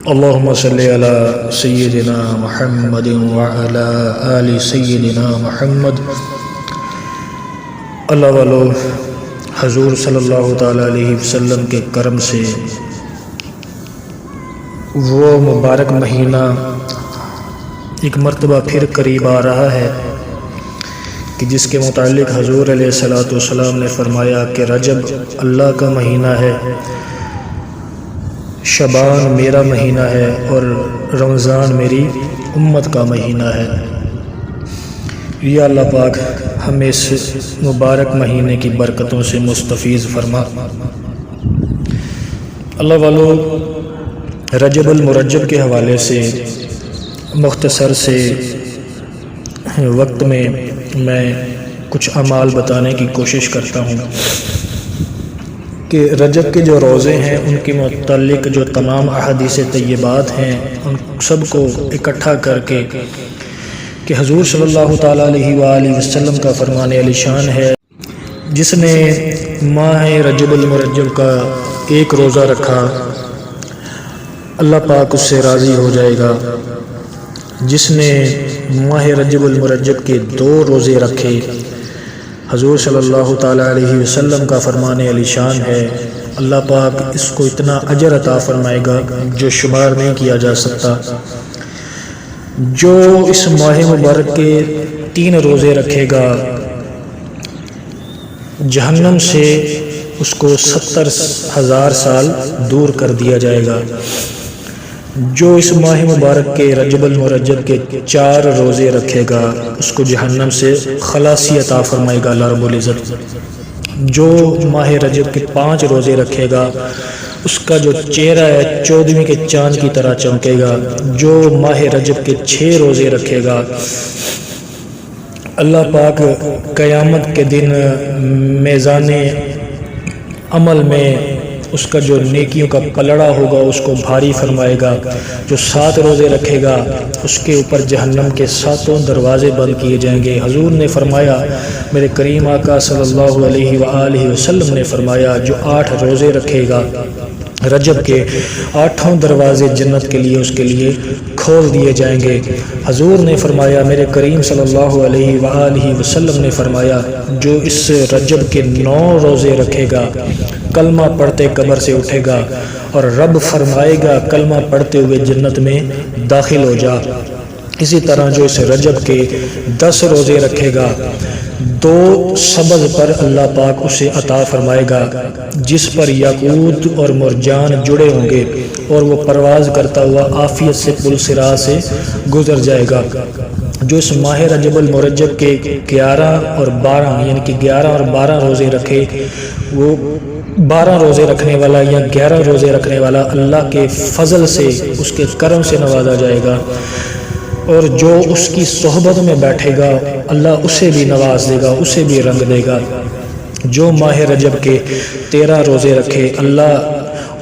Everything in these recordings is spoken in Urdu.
اللهم صل على سيدنا محمد وعلى آل سيدنا محمد۔ اللہ والو حضور صلی اللہ تعالیٰ علیہ وسلم کے کرم سے وہ مبارک مہینہ ایک مرتبہ پھر قریب آ رہا ہے کہ جس کے متعلق حضور علیہ الصلوۃ والسلام نے فرمایا کہ رجب اللہ کا مہینہ ہے، شعبان میرا مہینہ ہے اور رمضان میری امت کا مہینہ ہے۔ یا اللہ پاک ہمیں اس مبارک مہینے کی برکتوں سے مستفیض فرما۔ اللہ والو رجب المرجب کے حوالے سے مختصر سے وقت میں کچھ اعمال بتانے کی کوشش کرتا ہوں کہ رجب کے جو روزے ہیں ان کے متعلق جو تمام احادیث طیبات ہیں ان سب کو اکٹھا کر کے کہ حضور صلی اللہ تعالیٰ علیہ وآلہ وسلم کا فرمان علی شان ہے، جس نے ماہ رجب المرجب کا ایک روزہ رکھا اللہ پاک اس سے راضی ہو جائے گا۔ جس نے ماہ رجب المرجب کے 2 روزے رکھے حضور صلی اللہ تعالیٰ علیہ وسلم کا فرمان علی شان ہے، اللہ پاک اس کو اتنا اجر عطا فرمائے گا جو شمار نہیں کیا جا سکتا۔ جو اس ماہ مبارک کے 3 روزے رکھے گا جہنم سے اس کو 70,000 سال دور کر دیا جائے گا۔ جو اس ماہ مبارک کے رجب المرجب کے 4 روزے رکھے گا اس کو جہنم سے خلاصی عطا فرمائے گا اللہ رب العزت۔ جو ماہ رجب کے 5 روزے رکھے گا اس کا جو چہرہ ہے 14ویں کے چاند کی طرح چمکے گا۔ جو ماہ رجب کے 6 روزے رکھے گا اللہ پاک قیامت کے دن میزان عمل میں اس کا جو نیکیوں کا پلڑا ہوگا اس کو بھاری فرمائے گا۔ جو 7 روزے رکھے گا اس کے اوپر جہنم کے 7 دروازے بند کیے جائیں گے۔ حضور نے فرمایا، میرے کریم آقا صلی اللہ علیہ وآلہ وسلم نے فرمایا، جو 8 روزے رکھے گا رجب کے 8 دروازے جنت کے لیے اس کے لیے کھول دیے جائیں گے۔ حضور نے فرمایا، میرے کریم صلی اللہ علیہ وآلہ وسلم نے فرمایا، جو اس رجب کے 9 روزے رکھے گا کلمہ پڑھتے قبر سے اٹھے گا اور رب فرمائے گا کلمہ پڑھتے ہوئے جنت میں داخل ہو جا۔ اسی طرح جو اس رجب کے 10 روزے رکھے گا 2 سبز پر اللہ پاک اسے عطا فرمائے گا جس پر یاقوت اور مرجان جڑے ہوں گے اور وہ پرواز کرتا ہوا عافیت سے پل صراط سے گزر جائے گا۔ جو اس ماہ رجب المرجب کے 11 اور 12 یعنی کہ 11 اور 12 روزے رکھے وہ 12 روزے رکھنے والا یا 11 روزے رکھنے والا اللہ کے فضل سے اس کے کرم سے نوازا جائے گا، اور جو اس کی صحبت میں بیٹھے گا اللہ اسے بھی نواز دے گا، اسے بھی رنگ دے گا۔ جو ماہ رجب کے 13 روزے رکھے اللہ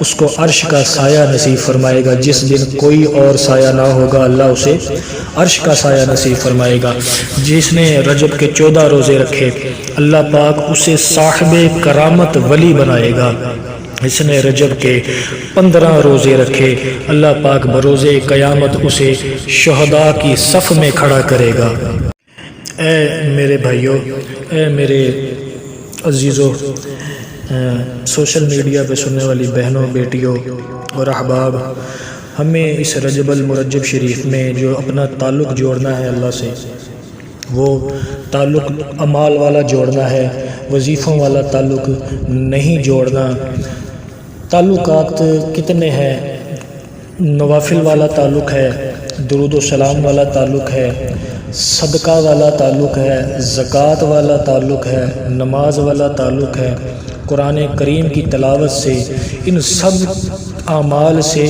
اس کو عرش کا سایہ نصیب فرمائے گا، جس دن کوئی اور سایہ نہ ہوگا اللہ اسے عرش کا سایہ نصیب فرمائے گا۔ جس نے رجب کے 14 روزے رکھے اللہ پاک اسے صاحب کرامت ولی بنائے گا۔ اس نے رجب کے 15 روزے رکھے اللہ پاک بروز قیامت اسے شہداء کی صف میں کھڑا کرے گا۔ اے میرے بھائیوں، اے میرے عزیزوں، سوشل میڈیا پہ سننے والی بہنوں، بیٹیوں اور احباب، ہمیں اس رجب المرجب شریف میں جو اپنا تعلق جوڑنا ہے اللہ سے، وہ تعلق اعمال والا جوڑنا ہے، وظیفوں والا تعلق نہیں جوڑنا۔ تعلقات کتنے ہیں؟ نوافل والا تعلق ہے، درود و سلام والا تعلق ہے، صدقہ والا تعلق ہے، زکوٰۃ والا تعلق ہے، نماز والا تعلق ہے، قرآن کریم کی تلاوت سے، ان سب اعمال سے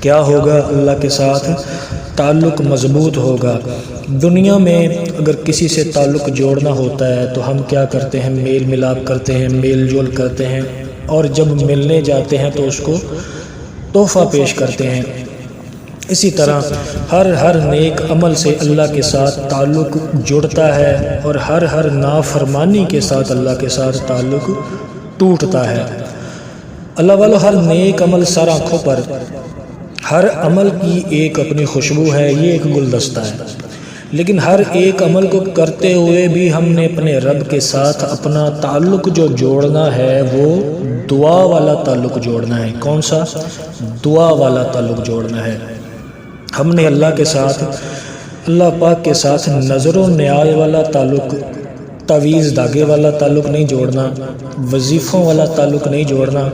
کیا ہوگا؟ اللہ کے ساتھ تعلق مضبوط ہوگا۔ دنیا میں اگر کسی سے تعلق جوڑنا ہوتا ہے تو ہم کیا کرتے ہیں؟ میل ملاپ کرتے ہیں، میل جول کرتے ہیں، اور جب ملنے جاتے ہیں تو اس کو تحفہ پیش کرتے ہیں۔ اسی طرح ہر نیک عمل سے اللہ کے ساتھ تعلق جڑتا ہے اور ہر نافرمانی کے ساتھ اللہ کے ساتھ تعلق ٹوٹتا ہے۔ اللہ والو ہر نیک عمل سر آنکھوں پر ہر عمل کی ایک اپنی خوشبو ہے، یہ ایک گلدستہ ہے، لیکن ہر ایک عمل کو کرتے ہوئے بھی ہم نے اپنے رب کے ساتھ اپنا تعلق جو جوڑنا ہے وہ دعا والا تعلق جوڑنا ہے۔ کون سا؟ دعا والا تعلق جوڑنا ہے۔ ہم نے اللہ کے ساتھ، اللہ پاک کے ساتھ نظر و نیاز والا تعلق، تعویذ دھاگے والا تعلق نہیں جوڑنا، وظیفوں والا تعلق نہیں جوڑنا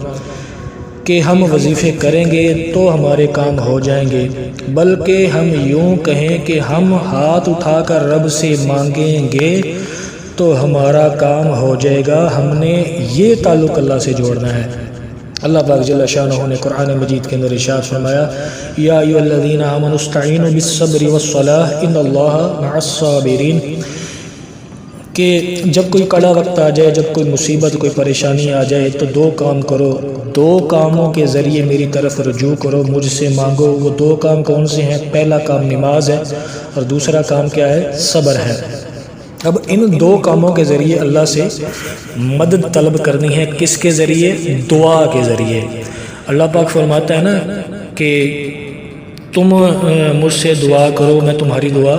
کہ ہم وظیفے کریں گے تو ہمارے کام ہو جائیں گے، بلکہ ہم یوں کہیں کہ ہم ہاتھ اٹھا کر رب سے مانگیں گے تو ہمارا کام ہو جائے گا۔ ہم نے یہ تعلق اللہ سے جوڑنا ہے۔ اللہ پاک جل شانہ نے قرآن مجید کے اندر ارشاد فرمایا، یا ایھا الذین آمنوا استعینوا بالصبر والصلاۃ ان اللہ مع الصابرین، کہ جب کوئی کڑا وقت آ جائے، جب کوئی مصیبت، کوئی پریشانی آ جائے تو دو کام کرو، دو کاموں کے ذریعے میری طرف رجوع کرو، مجھ سے مانگو۔ وہ دو کام کون سے ہیں؟ پہلا کام نماز ہے اور دوسرا کام کیا ہے؟ صبر ہے۔ اب ان دو کاموں کے ذریعے اللہ سے مدد طلب کرنی ہے۔ کس کے ذریعے؟ دعا کے ذریعے۔ اللہ پاک فرماتا ہے نا کہ تم مجھ سے دعا کرو، میں تمہاری دعا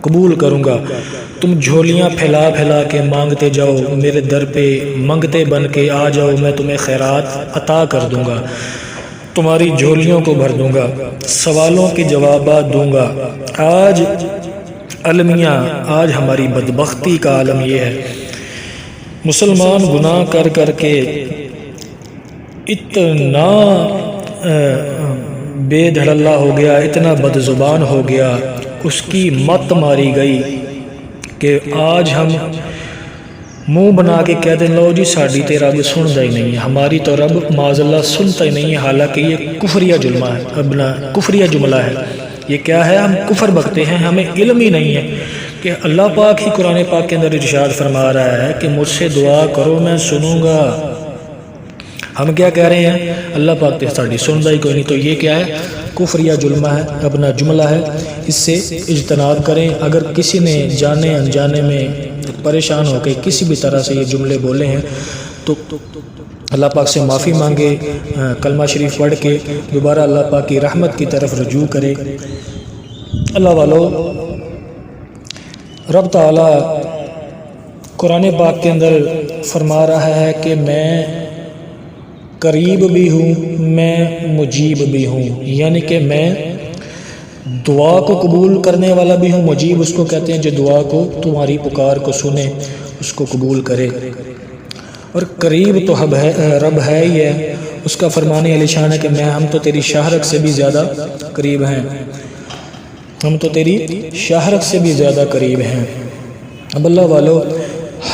قبول کروں گا۔ تم جھولیاں پھیلا پھیلا کے مانگتے جاؤ، میرے در پہ منگتے بن کے آ جاؤ، میں تمہیں خیرات عطا کر دوں گا، تمہاری جھولیوں کو بھر دوں گا، سوالوں کے جوابات دوں گا۔ آج المیہ، آج ہماری بدبختی کا عالم یہ ہے، مسلمان گناہ کر کر کے اتنا بے دھڑلہ ہو گیا، اتنا بد زبان ہو گیا، اس کی مت ماری گئی کہ آج ہم منہ بنا کے کہہ دیں لو جی ساڈی تے رب سنتا ہی نہیں ہے، ہماری تو رب معاذ اللہ سنتا ہی نہیں ہے، حالانکہ یہ کفریہ جملہ ہے، اپنا کفریہ جملہ ہے۔ یہ کیا ہے؟ ہم کفر بکتے ہیں، ہمیں علم ہی نہیں ہے کہ اللہ پاک ہی قرآن پاک کے اندر ارشاد فرما رہا ہے کہ مجھ سے دعا کرو میں سنوں گا۔ ہم کیا کہہ رہے ہیں؟ اللہ پاک تے ساڈی سنتا ہی کوئی نہیں۔ تو یہ کیا ہے؟ کفریہ جملہ ہے، اپنا جملہ ہے، اس سے اجتناب کریں۔ اگر کسی نے جانے انجانے میں پریشان ہو کے کسی بھی طرح سے یہ جملے بولے ہیں تو اللہ پاک سے معافی مانگے، کلمہ شریف پڑھ کے دوبارہ اللہ پاک کی رحمت کی طرف رجوع کرے۔ اللہ والو، رب تعالی قرآن پاک کے اندر فرما رہا ہے کہ میں قریب بھی ہوں، میں مجیب بھی ہوں، یعنی کہ میں دعا کو قبول کرنے والا بھی ہوں۔ مجیب اس کو کہتے ہیں جو دعا کو، تمہاری پکار کو سنے، اس کو قبول کرے۔ اور قریب تو رب ہے ہی ہے، اس کا فرمان علی شان ہے کہ ہم تو تیری شاہرگ سے بھی زیادہ قریب ہیں، ہم تو تیری شاہرگ سے بھی زیادہ قریب ہیں۔ اب اللہ والو،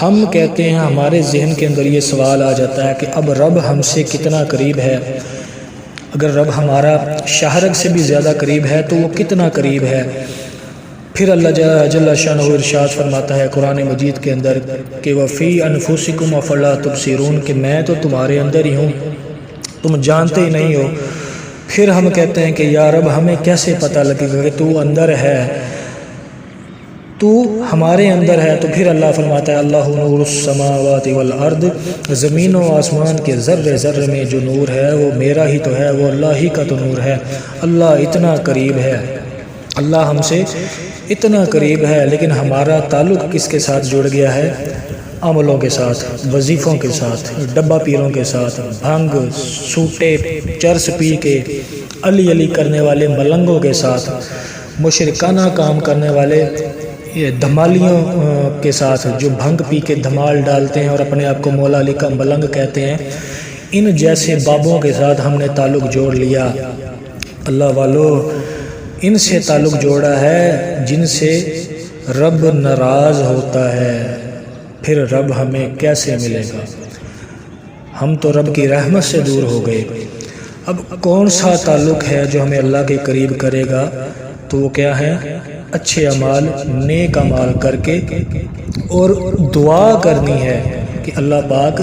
ہم کہتے ہیں، ہمارے ذہن کے اندر یہ سوال آ جاتا ہے کہ اب رب ہم سے کتنا قریب ہے؟ اگر رب ہمارا شاہرگ سے بھی زیادہ قریب ہے تو وہ کتنا قریب ہے؟ پھر اللہ جل شانہ ارشاد فرماتا ہے قرآن مجید کے اندر کہ وَفِي أَنفُسِكُمْ أَفَلَا تُبْصِرُونَ، کہ میں تو تمہارے اندر ہی ہوں، تم جانتے ہی نہیں ہو۔ پھر ہم کہتے ہیں کہ یا رب ہمیں کیسے پتہ لگے گا کہ تو اندر ہے، تو ہمارے اندر ہے؟ تو پھر اللہ فرماتا ہے اللہ نور السماوات والارض، زمین و آسمان کے ذرے ذرے میں جو نور ہے وہ میرا ہی تو ہے، وہ اللہ ہی کا تو نور ہے۔ اللہ اتنا قریب ہے، اللہ ہم سے اتنا قریب ہے، لیکن ہمارا تعلق کس کے ساتھ جڑ گیا ہے؟ عملوں کے ساتھ، وظیفوں کے ساتھ، ڈبہ پیروں کے ساتھ، بھنگ سوٹے چرس پی کے علی علی کرنے والے ملنگوں کے ساتھ، مشرکانہ کام کرنے والے یہ دھمالیوں کے ساتھ، جو بھنگ پی کے دھمال ڈالتے ہیں اور اپنے آپ کو مولا علی کا ملنگ کہتے ہیں، ان جیسے بابوں کے ساتھ ہم نے تعلق جوڑ لیا۔ اللہ والو، ان سے تعلق جوڑا ہے جن سے رب ناراض ہوتا ہے، پھر رب ہمیں کیسے ملے گا؟ ہم تو رب کی رحمت سے دور ہو گئے۔ اب کون سا تعلق ہے جو ہمیں اللہ کے قریب کرے گا؟ تو وہ کیا ہے؟ اچھے اعمال، نیک اعمال کر کے اور دعا کرنی ہے کہ اللہ پاک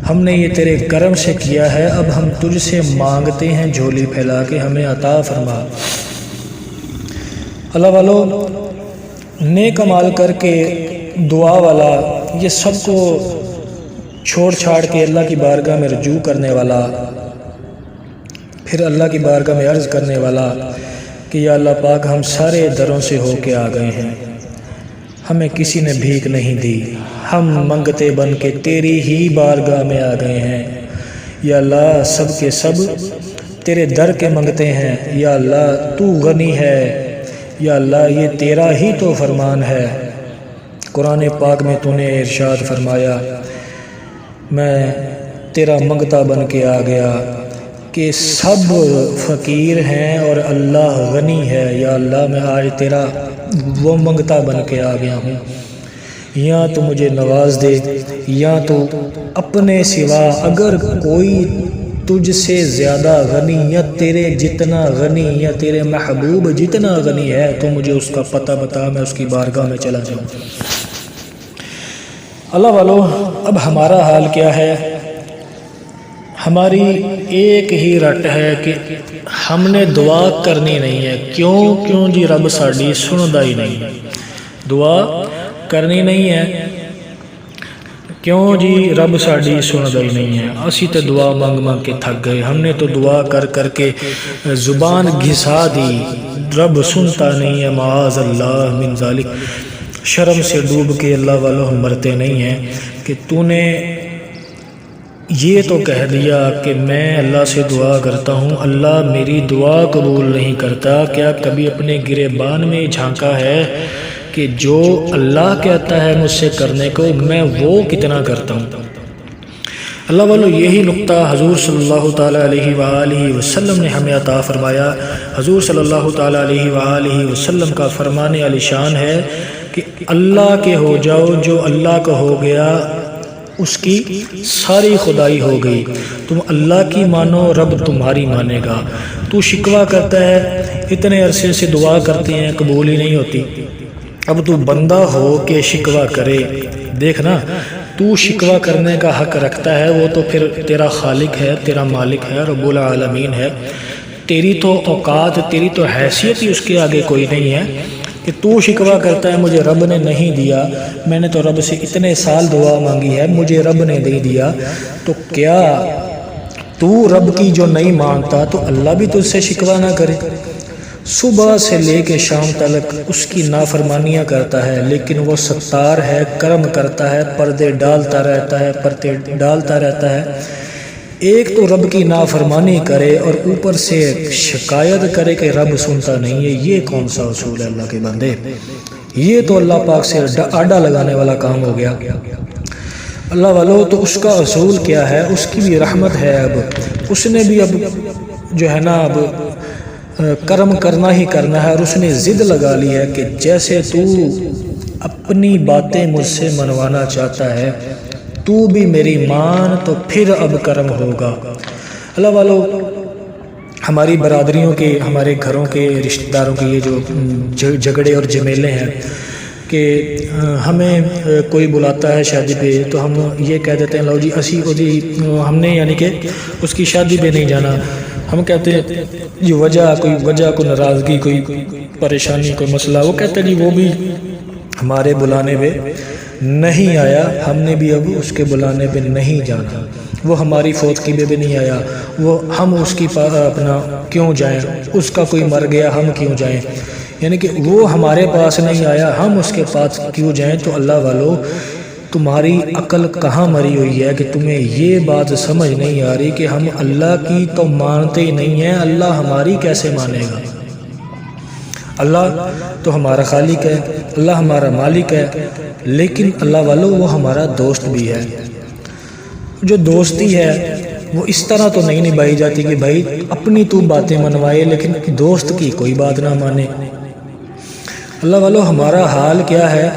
ہم نے یہ تیرے کرم سے کیا ہے، اب ہم تجھ سے مانگتے ہیں جھولی پھیلا کے ہمیں عطا فرما۔ اللہ والو، نیک اعمال کر کے دعا والا، یہ سب کو چھوڑ چھاڑ کے اللہ کی بارگاہ میں رجوع کرنے والا، پھر اللہ کی بارگاہ میں عرض کرنے والا کہ یا اللہ پاک ہم سارے دروں سے ہو کے آ گئے ہیں، ہمیں کسی نے بھیک نہیں دی، ہم منگتے بن کے تیری ہی بارگاہ میں آ گئے ہیں۔ یا اللہ سب کے سب تیرے در کے منگتے ہیں، یا اللہ تو غنی ہے، یا اللہ یہ تیرا ہی تو فرمان ہے۔ قرآن پاک میں تو نے ارشاد فرمایا میں تیرا منگتا بن کے آ گیا کہ سب فقیر ہیں اور اللہ غنی ہے۔ یا اللہ میں آج تیرا وہ منگتا بن کے آ گیا ہوں، یا تو مجھے نواز دے، یا تو اپنے سوا اگر کوئی تجھ سے زیادہ غنی یا تیرے جتنا غنی یا تیرے محبوب جتنا غنی ہے تو مجھے اس کا پتہ بتا، میں اس کی بارگاہ میں چلا جاؤں۔ اللہ والو، اب ہمارا حال کیا ہے؟ ہماری ایک ہی رٹ ہے کہ ہم نے دعا کرنی نہیں ہے۔ کیوں جی رب ساڈی سندا ہی نہیں، دعا کرنی نہیں ہے، کیوں جی رب ساڈی سندا ہی نہیں ہے۔ اسی تے دعا مانگ کے تھک گئے، ہم نے تو دعا کر کے زبان گھسا دی، رب سنتا نہیں ہے، معاذ اللہ من ذالک۔ شرم سے ڈوب کے اللہ والوں ہم مرتے نہیں ہیں کہ تو نے یہ تو کہہ دیا کہ میں اللہ سے دعا کرتا ہوں، اللہ میری دعا قبول نہیں کرتا۔ کیا کبھی اپنے گریبان میں جھانکا ہے کہ جو اللہ کہتا ہے مجھ سے کرنے کو میں وہ کتنا کرتا ہوں؟ اللہ والو، یہی نقطہ حضور صلی اللہ تعالیٰ علیہ وآلہ وسلم نے ہمیں عطا فرمایا۔ حضور صلی اللہ تعالیٰ علیہ وآلہ وسلم کا فرمان علی شان ہے کہ اللہ کے ہو جاؤ، جو اللہ کا ہو گیا اس کی ساری خدائی ہو گئی۔ تم اللہ کی مانو، رب تمہاری مانے گا۔ تو شکوہ کرتا ہے، اتنے عرصے سے دعا کرتے ہیں قبول ہی نہیں ہوتی، اب تو بندہ ہو کے شکوہ کرے۔ دیکھنا، تو شکوہ کرنے کا حق رکھتا ہے، وہ تو پھر تیرا خالق ہے، تیرا مالک ہے، رب العالمین ہے۔ تیری تو اوقات، تیری تو حیثیت ہی اس کے آگے کوئی نہیں ہے کہ تو شکوہ کرتا ہے مجھے رب نے نہیں دیا، میں نے تو رب سے اتنے سال دعا مانگی ہے مجھے رب نے نہیں دیا۔ تو کیا تو رب کی جو نہیں مانگتا تو اللہ بھی تجھ سے شکوہ نہ کرے؟ صبح سے لے کے شام تک اس کی نافرمانیاں کرتا ہے، لیکن وہ ستار ہے، کرم کرتا ہے، پردے ڈالتا رہتا ہے۔ ایک تو رب کی نافرمانی کرے اور اوپر سے شکایت کرے کہ رب سنتا نہیں ہے، یہ کون سا اصول ہے اللہ کے بندے؟ یہ تو اللہ پاک سے آڈا لگانے والا کام ہو گیا۔ اللہ والو، تو اس کا اصول کیا ہے؟ اس کی بھی رحمت ہے، اب اس نے بھی اب جو ہے نا اب کرم کرنا ہی کرنا ہے، اور اس نے ضد لگا لی ہے کہ جیسے تو اپنی باتیں مجھ سے منوانا چاہتا ہے تو بھی میری مان، تو پھر اب کرم ہوگا۔ اللہ والو، ہماری برادریوں کے، ہمارے گھروں کے رشتہ داروں کے یہ جو جھگڑے اور جھمیلے ہیں کہ ہمیں کوئی بلاتا ہے شادی پہ تو ہم یہ کہہ دیتے ہیں لو جی اسی ہم نے یعنی کہ اس کی شادی پہ نہیں جانا۔ ہم کہتے ہیں یہ وجہ کوئی ناراضگی، کوئی پریشانی، کوئی مسئلہ، وہ کہتے ہیں جی وہ بھی ہمارے بلانے پہ نہیں آیا، ہم نے بھی اب اس کے بلانے پہ نہیں جانا، وہ ہماری فوتگی پہ بھی نہیں آیا، وہ ہم اس کی اپنا کیوں جائیں، اس کا کوئی مر گیا ہم کیوں جائیں، یعنی کہ وہ ہمارے پاس نہیں آیا ہم اس کے پاس کیوں جائیں۔ تو اللہ والو، تمہاری عقل کہاں مری ہوئی ہے کہ تمہیں یہ بات سمجھ نہیں آ رہی کہ ہم اللہ کی تو مانتے ہی نہیں ہیں، اللہ ہماری کیسے مانے گا؟ اللہ تو ہمارا خالق ہے، اللہ ہمارا مالک ہے، لیکن اللہ والو وہ ہمارا دوست بھی ہے۔ جو دوستی ہے وہ اس طرح تو نہیں نبھائی جاتی کہ بھائی اپنی تو باتیں منوائے لیکن دوست کی کوئی بات نہ مانے۔ اللہ والو، ہمارا حال کیا ہے؟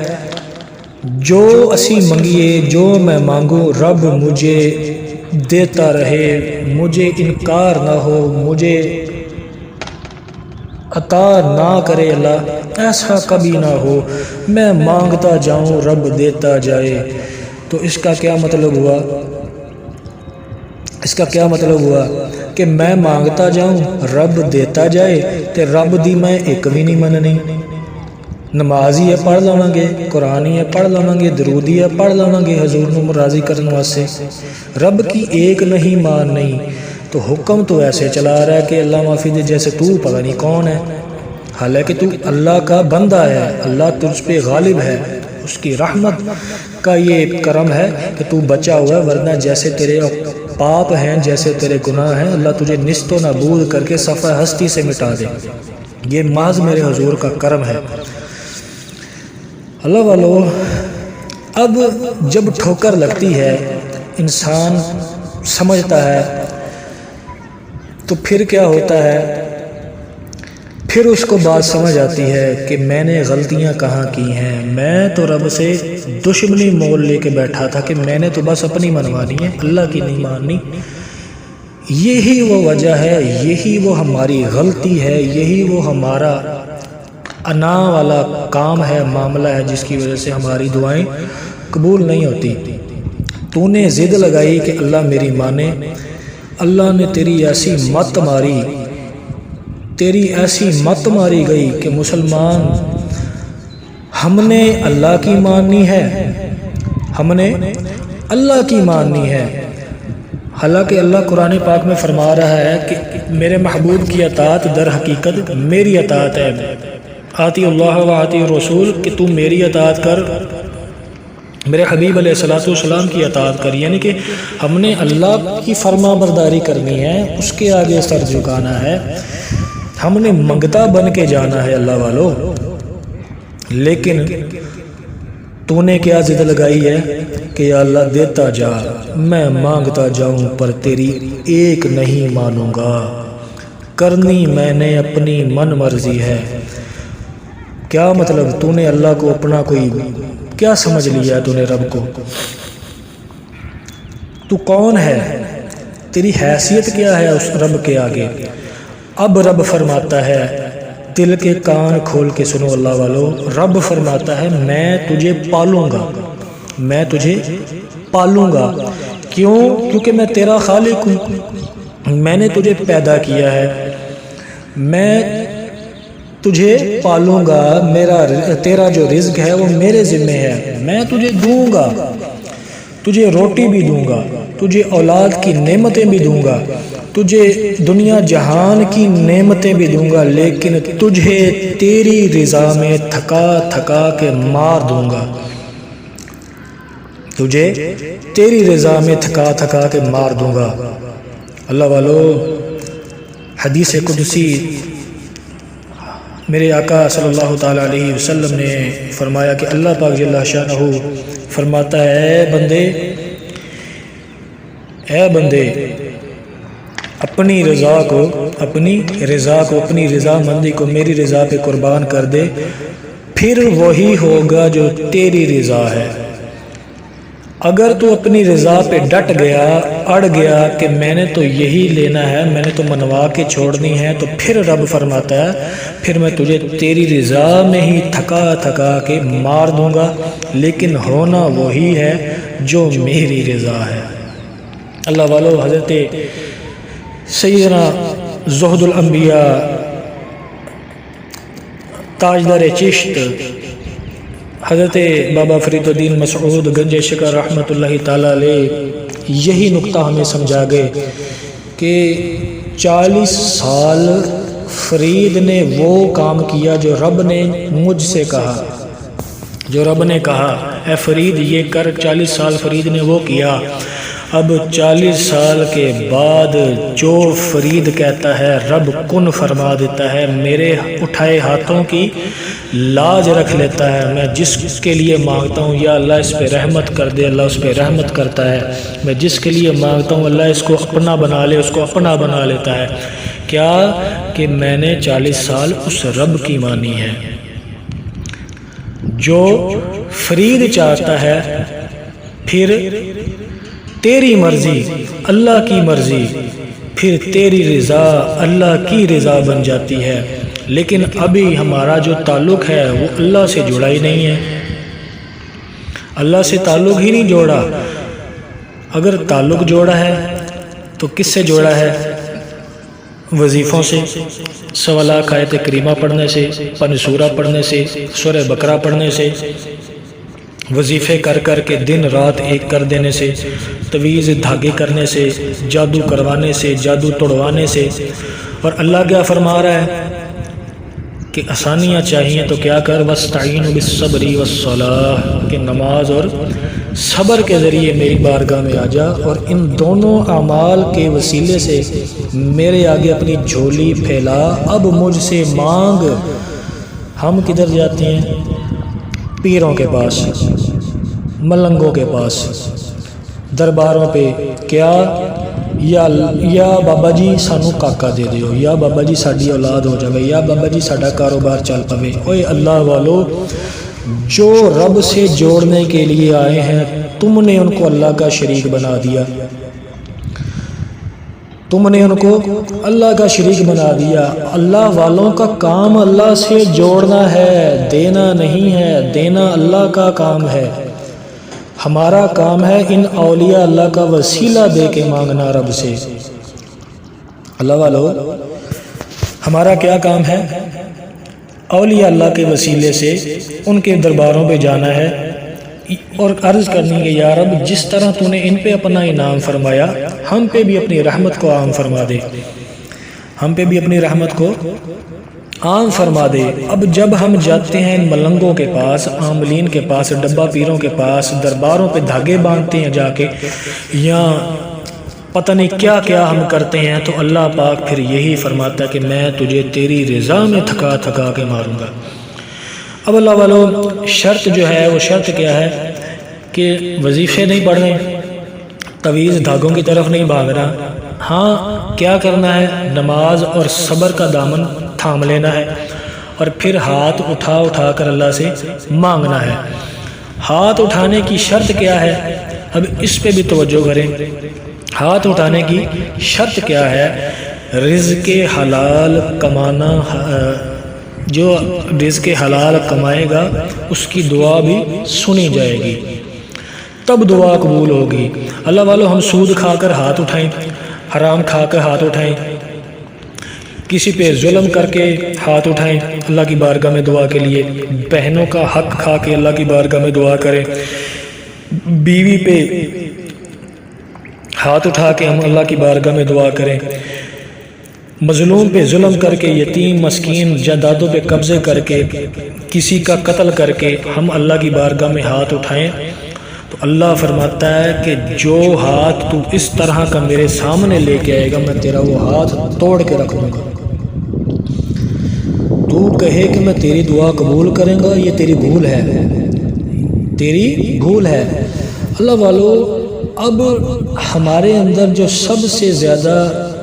جو اسی منگیے، جو میں مانگوں رب مجھے دیتا رہے، مجھے انکار نہ ہو، مجھے عطا نہ کرے اللہ، ایسا کبھی نہ ہو، میں مانگتا جاؤں رب دیتا جائے۔ تو اس کا کیا مطلب ہوا؟ اس کا کیا مطلب ہوا کہ میں مانگتا جاؤں رب دیتا جائے تے رب دی میں ایک بھی نہیں مننی۔ نماز ہی ہے پڑھ لواں گے، قرآن ہی ہے پڑھ لواں گے، درودی ہے پڑھ لواں گے حضور نو راضی کرن واسطے، رب کی ایک نہیں مان نہیں۔ تو حکم تو ایسے چلا رہا ہے کہ اللہ معافی دے جیسے تو پتہ نہیں کون ہے، حالانکہ تو اللہ کا بندہ ہے، اللہ تجھ پہ غالب ہے، اس کی رحمت کا یہ کرم ہے کہ تو بچا ہوا ہے، ورنہ جیسے تیرے پاپ ہیں، جیسے تیرے گناہ ہیں، اللہ تجھے نیست و نابود کر کے صفحہ ہستی سے مٹا دے۔ یہ محض میرے حضور کا کرم ہے۔ اللہ والو، اب جب ٹھوکر لگتی ہے انسان سمجھتا ہے تو پھر کیا ہوتا ہے؟ پھر اس کو بات سمجھ آتی ہے کہ میں نے غلطیاں کہاں کی ہیں، میں تو رب سے دشمنی مول لے کے بیٹھا تھا کہ میں نے تو بس اپنی منوانی ہے، اللہ کی نہیں ماننی۔ یہی وہ وجہ ہے، یہی وہ ہماری غلطی ہے، یہی وہ ہمارا انا والا کام ہے، معاملہ ہے، جس کی وجہ سے ہماری دعائیں قبول نہیں ہوتی۔ تو نے ضد لگائی کہ اللہ میری مانے، اللہ نے تیری ایسی مت ماری، تیری ایسی مت ماری گئی کہ مسلمان ہم نے اللہ کی ماننی ہے، ہم نے اللہ کی ماننی ہے۔ حالانکہ اللہ قرآن پاک میں فرما رہا ہے کہ میرے محبوب کی اطاعت در حقیقت میری اطاعت ہے، آتی اللہ و آتی رسول، کہ تو میری اطاعت کر، میرے حبیب علیہ السلام کی اطاعت کر، یعنی کہ ہم نے اللہ کی فرما برداری کرنی ہے، اس کے آگے سر جھکانا ہے، ہم نے منگتا بن کے جانا ہے اللہ والو۔ لیکن تو نے کیا ضد لگائی ہے کہ یا اللہ دیتا جا، میں مانگتا جاؤں پر تیری ایک نہیں مانوں گا، کرنی میں نے اپنی من مرضی ہے۔ کیا مطلب؟ تو نے اللہ کو اپنا کوئی کیا سمجھ لیا؟ تو نے رب کو، تو کون ہے؟ تیری حیثیت کیا ہے اس رب کے آگے؟ اب رب فرماتا ہے، دل کے کان کھول کے سنو اللہ والو، رب فرماتا ہے میں تجھے پالوں گا، میں تجھے پالوں گا۔ کیوں؟ کیونکہ میں تیرا خالق ہوں، میں نے تجھے پیدا کیا ہے، میں تجھے پالوں گا، تیرا جو رزق ہے وہ میرے ذمہ ہے، میں تجھے دوں گا، تجھے روٹی بھی دوں گا، تجھے اولاد کی نعمتیں بھی دوں گا، تجھے دنیا جہان کی نعمتیں بھی دوں گا، لیکن تجھے تیری رضا میں تھکا تھکا کے مار دوں گا، تجھے تیری رضا میں تھکا تھکا کے مار دوں گا۔ اللہ والو، حدیث قدسی میرے آقا صلی اللہ تعالیٰ علیہ وسلم نے فرمایا کہ اللہ پاک جل شانہ فرماتا ہے، اے بندے اپنی رضا کو اپنی رضا مندی کو میری رضا پہ قربان کر دے، پھر وہی ہوگا جو تیری رضا ہے۔ اگر تو اپنی رضا پہ ڈٹ گیا، اڑ گیا کہ میں نے تو یہی لینا ہے، میں نے تو منوا کے چھوڑنی ہے، تو پھر رب فرماتا ہے پھر میں تجھے تیری رضا میں ہی تھکا تھکا کے مار دوں گا، لیکن ہونا وہی ہے جو میری رضا ہے۔ اللہ والو، حضرت سیدنا زہد الانبیاء تاجدار چشت حضرت بابا فرید الدین مسعود گنج شکر رحمۃ اللہ تعالیٰ علیہ یہی نقطہ ہمیں سمجھا گئے کہ 40 سال فرید نے وہ کام کیا جو رب نے مجھ سے کہا، جو رب نے کہا اے فرید یہ کر، 40 سال فرید نے وہ کیا۔ اب 40 سال کے بعد جو فرید کہتا ہے رب کن فرما دیتا ہے، میرے اٹھائے ہاتھوں کی لاج رکھ لیتا ہے، میں جس کے لیے مانگتا ہوں یا اللہ اس پہ رحمت کر دے، اللہ اس پہ رحمت کرتا ہے، میں جس کے لیے مانگتا ہوں اللہ اس کو اپنا بنا لے، اس کو اپنا بنا لیتا ہے۔ کیا کہ میں نے 40 سال اس رب کی مانی ہے۔ جو فرید چاہتا ہے پھر تیری مرضی اللہ کی مرضی، پھر تیری رضا اللہ کی رضا بن جاتی ہے، لیکن ابھی ہمارا جو تعلق ہے وہ اللہ سے جڑا ہی نہیں ہے، اللہ سے تعلق ہی نہیں جوڑا۔ اگر تعلق جوڑا ہے تو کس سے جوڑا ہے؟ وظیفوں سے، 1.25 لاکھ آیت کریمہ پڑھنے سے، پن سورہ پڑھنے سے، سورہ بقرہ پڑھنے سے، وظیفے کر کر کے دن رات ایک کر دینے سے، طویز دھاگے کرنے سے، جادو کروانے سے، جادو توڑوانے سے، اور اللہ کیا فرما رہا ہے کہ آسانیاں چاہیے تو کیا کر، وَاسْتَعِينُوا بِالصَّبْرِ وَالصَّلَاةِ، کہ نماز اور صبر کے ذریعے میری بارگاہ میں آ جا، اور ان دونوں اعمال کے وسیلے سے میرے آگے اپنی جھولی پھیلا، اب مجھ سے مانگ۔ ہم کدھر جاتے ہیں؟ پیروں کے پاس، ملنگوں کے پاس، درباروں پہ، کیا یا بابا جی سانو کاکا دے دیو، یا بابا جی ساڈی اولاد ہو جائے، یا بابا جی ساڈا کاروبار چل پوے۔ اوے اللہ والو، جو رب سے جوڑنے کے لیے آئے ہیں تم نے ان کو اللہ کا شریک بنا دیا، تم نے ان کو اللہ کا شریک بنا دیا۔ اللہ والوں کا کام اللہ سے جوڑنا ہے، دینا نہیں ہے، دینا اللہ کا کام ہے۔ ہمارا کام ہے ان اولیاء اللہ کا وسیلہ دے کے مانگنا رب سے۔ اللہ والو، ہمارا کیا کام ہے؟ اولیاء اللہ کے وسیلے سے ان کے درباروں پہ جانا ہے اور عرض کرنی کہ یا رب، جس طرح تو نے ان پہ اپنا انعام فرمایا، ہم پہ بھی اپنی رحمت کو عام فرما دے، ہم پہ بھی اپنی رحمت کو عام فرما دے۔ اب جب ہم جاتے ہیں ان ملنگوں کے پاس، عاملین کے پاس، ڈبہ پیروں کے پاس، درباروں پہ دھاگے باندھتے ہیں جا کے، یا پتہ نہیں کیا کیا ہم کرتے ہیں، تو اللہ پاک پھر یہی فرماتا ہے کہ میں تجھے تیری رضا میں تھکا تھکا کے ماروں گا۔ اب اللہ والو، شرط جو ہے وہ شرط کیا ہے کہ وظیفے نہیں پڑھنے، طویز دھاگوں کی طرف نہیں بھاگنا، ہاں کیا کرنا ہے، نماز اور صبر کا دامن تھام لینا ہے، اور پھر ہاتھ اٹھا اٹھا کر اللہ سے مانگنا ہے۔ ہاتھ اٹھانے کی شرط کیا ہے؟ اب اس پہ بھی توجہ کریں۔ ہاتھ اٹھانے کی شرط کیا ہے؟ رزق حلال کمانا، جو رزق حلال کمائے گا اس کی دعا بھی سنی جائے گی، تب دعا قبول ہوگی۔ اللہ والو، ہم سود کھا کر ہاتھ اٹھائیں، حرام کھا کر ہاتھ اٹھائیں، کسی پہ ظلم کر کے ہاتھ اٹھائیں اللہ کی بارگاہ میں دعا کے لیے، بہنوں کا حق کھا کے اللہ کی بارگاہ میں دعا کریں، بیوی پہ ہاتھ اٹھا کے ہم اللہ کی بارگاہ میں دعا کریں، مظلوم پہ ظلم کر کے، یتیم مسکین جائیدادوں پہ قبضے کر کے، کسی کا قتل کر کے ہم اللہ کی بارگاہ میں ہاتھ اٹھائیں، تو اللہ فرماتا ہے کہ جو ہاتھ تو اس طرح کا میرے سامنے لے کے آئے گا، میں تیرا وہ ہاتھ توڑ کے رکھ دوں گا۔ تو کہے کہ میں تیری دعا قبول کریں گا، یہ تیری بھول ہے، تیری بھول ہے۔ اللہ والو، اب ہمارے اندر جو سب سے زیادہ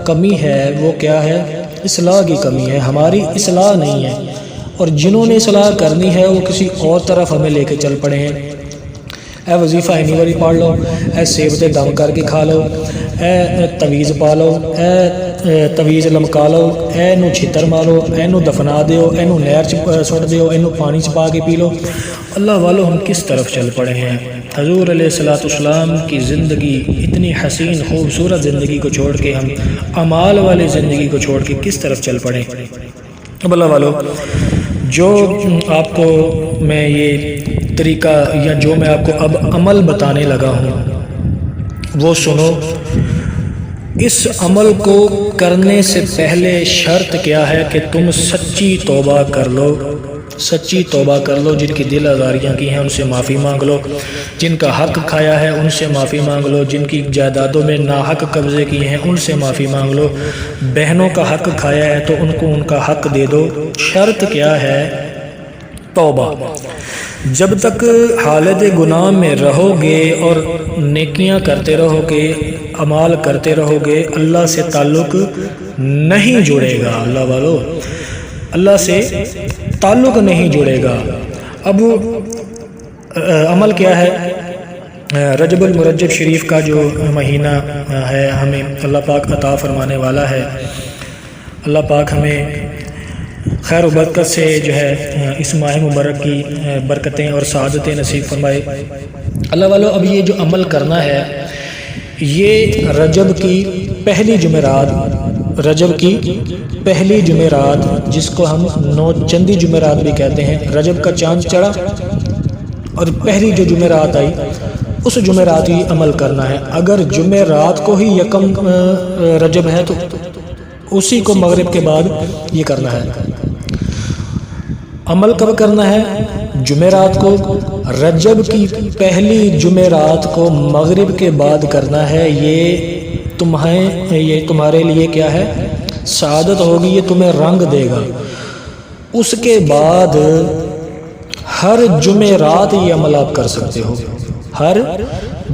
کمی ہے وہ کیا ہے؟ اصلاح کی کمی ہے، ہماری اصلاح نہیں ہے، اور جنہوں نے اصلاح کرنی ہے وہ کسی اور طرف ہمیں لے کے چل پڑے ہیں۔ اے وظیفہ اینی واری پڑھ لو، اے سیب تے دم کر کے کھا لو، اے تویز پا لو، اے تویز لمکا لو، اے نو چھتر مارو، اے نو دفنا دیو، اے نو نہر چ سٹ دیو، اے نو پانی چ پا کے پی لو۔ اللہ والو، ہم کس طرف چل پڑے ہیں؟ حضور علیہ السلام کی زندگی، اتنی حسین خوبصورت زندگی کو چھوڑ کے ہم اعمال والی زندگی کو چھوڑ کے کس طرف چل پڑے؟ اب اللہ والو، جو آپ کو میں یہ طریقہ یا جو میں آپ کو اب عمل بتانے لگا ہوں وہ سنو۔ اس عمل کو کرنے سے پہلے شرط کیا ہے کہ تم سچی توبہ کر لو، سچی توبہ کر لو، جن کی دل آزاریاں کی ہیں ان سے معافی مانگ لو، جن کا حق کھایا ہے ان سے معافی مانگ لو، جن کی جائیدادوں میں ناحق قبضے کی ہیں ان سے معافی مانگ لو، بہنوں کا حق کھایا ہے تو ان کو ان کا حق دے دو۔ شرط کیا ہے؟ توبہ۔ جب تک حالت گناہ میں رہو گے اور نیکیاں کرتے رہو گے، اعمال کرتے رہو گے، اللہ سے تعلق نہیں جڑے گا۔ اللہ والو، اللہ سے تعلق نہیں جڑے گا۔ اب عمل کیا ہے؟ رجب المرجب شریف کا جو مہینہ ہے ہمیں اللہ پاک عطا فرمانے والا ہے، اللہ پاک ہمیں خیر و برکت سے جو ہے اس ماہ مبارک کی برکتیں اور سعادتیں نصیب فرمائے۔ اللہ والو، اب یہ جو عمل کرنا ہے یہ رجب کی پہلی جمعرات، رجب کی پہلی جمعرات جس کو ہم نو چندی جمعرات بھی کہتے ہیں، رجب کا چاند چڑھا اور پہلی جو جمعرات آئی اس جمعرات ہی عمل کرنا ہے. اگر جمعرات کو ہی یکم رجب ہے تو اسی کو مغرب کے بعد یہ کرنا ہے. عمل کب کرنا ہے؟ جمعرات کو. رجب کی پہلی جمعرات کو مغرب کے بعد کرنا ہے. یہ تمہارے لیے کیا ہے؟ سعادت ہوگی، یہ تمہیں رنگ دے گا. اس کے بعد ہر جمعرات یہ عمل آپ کر سکتے ہو. ہر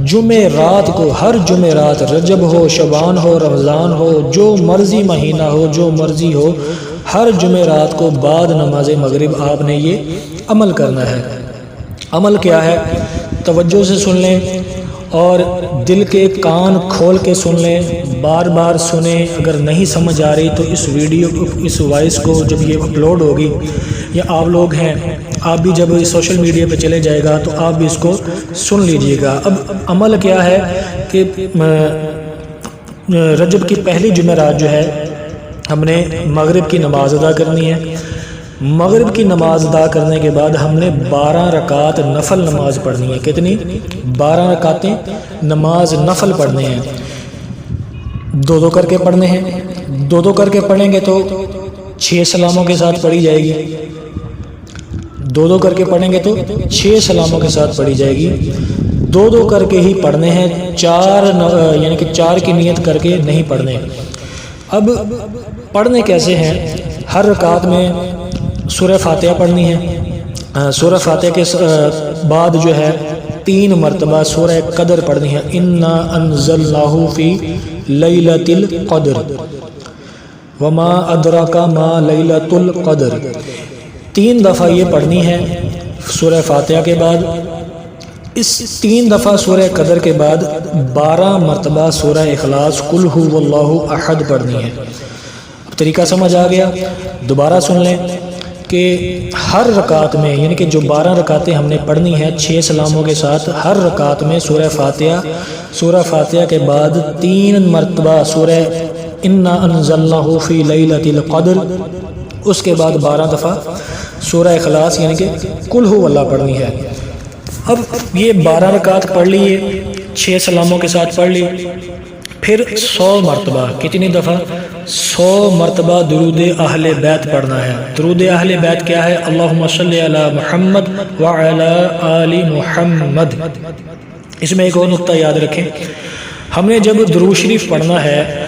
جمعرات کو، ہر جمعرات، رجب ہو، شعبان ہو، رمضان ہو، جو مرضی مہینہ ہو، جو مرضی ہو، ہر جمعرات کو بعد نماز مغرب آپ نے یہ عمل کرنا ہے. عمل کیا ہے؟ توجہ سے سن لیں اور دل کے کان کھول کے سن لیں، بار بار سنیں. اگر نہیں سمجھ آ رہی تو اس ویڈیو کو، اس وائس کو جب یہ اپلوڈ ہوگی، یا آپ لوگ ہیں آپ بھی جب سوشل میڈیا پہ چلے جائے گا تو آپ بھی اس کو سن لیجئے گا. اب عمل کیا ہے کہ رجب کی پہلی جمعرات جو ہے ہم نے مغرب کی نماز ادا کرنی ہے. مغرب کی نماز ادا کرنے کے بعد ہم نے 12 رکعات نفل نماز پڑھنی ہے. کتنی؟ 12 رکعتیں نماز نفل پڑھنے ہیں. دو کر کے پڑھنے ہیں. دو کر کے پڑھیں گے تو 6 سلاموں کے ساتھ پڑھی جائے گی. دو کر کے پڑھیں گے تو 6 سلاموں کے ساتھ پڑھی جائے گی. دو کر کے ہی پڑھنے ہیں، یعنی کہ 4 کی نیت کر کے نہیں پڑھنے. اب پڑھنے کیسے ہیں؟ ہر رکعت میں سورہ فاتحہ پڑھنی ہے. سورہ فاتحہ کے بعد جو ہے 3 مرتبہ سورہ قدر پڑھنی ہے. انا انزلناہ فی لیلۃ القدر وما ادراک ما لیلۃ القدر. 3 دفعہ یہ پڑھنی ہے سورہ فاتحہ کے بعد. اس 3 دفعہ سورہ قدر کے بعد 12 مرتبہ سورہ اخلاص قل ھو اللہ احد پڑھنی ہے. اب طریقہ سمجھ آ گیا؟ دوبارہ سن لیں کہ ہر رکعت میں، یعنی کہ جو 12 رکعتیں ہم نے پڑھنی ہیں 6 سلاموں کے ساتھ، ہر رکعت میں سورہ فاتحہ کے بعد 3 مرتبہ سورہ انا انزلناہ فی لیلۃ القدر، اس کے بعد 12 دفعہ سورہ اخلاص یعنی کہ قل ھو اللہ پڑھنی ہے. اب یہ 12 رکعت پڑھ لیے، 6 سلاموں کے ساتھ پڑھ لی، پھر 100 مرتبہ. کتنی دفعہ؟ 100 مرتبہ درود اہل بیت پڑھنا ہے. درود اہل بیت کیا ہے؟ اللہم صلی علی محمد وعلی آل محمد. اس میں ایک اور نقطہ یاد رکھیں، ہم نے جب درود شریف پڑھنا ہے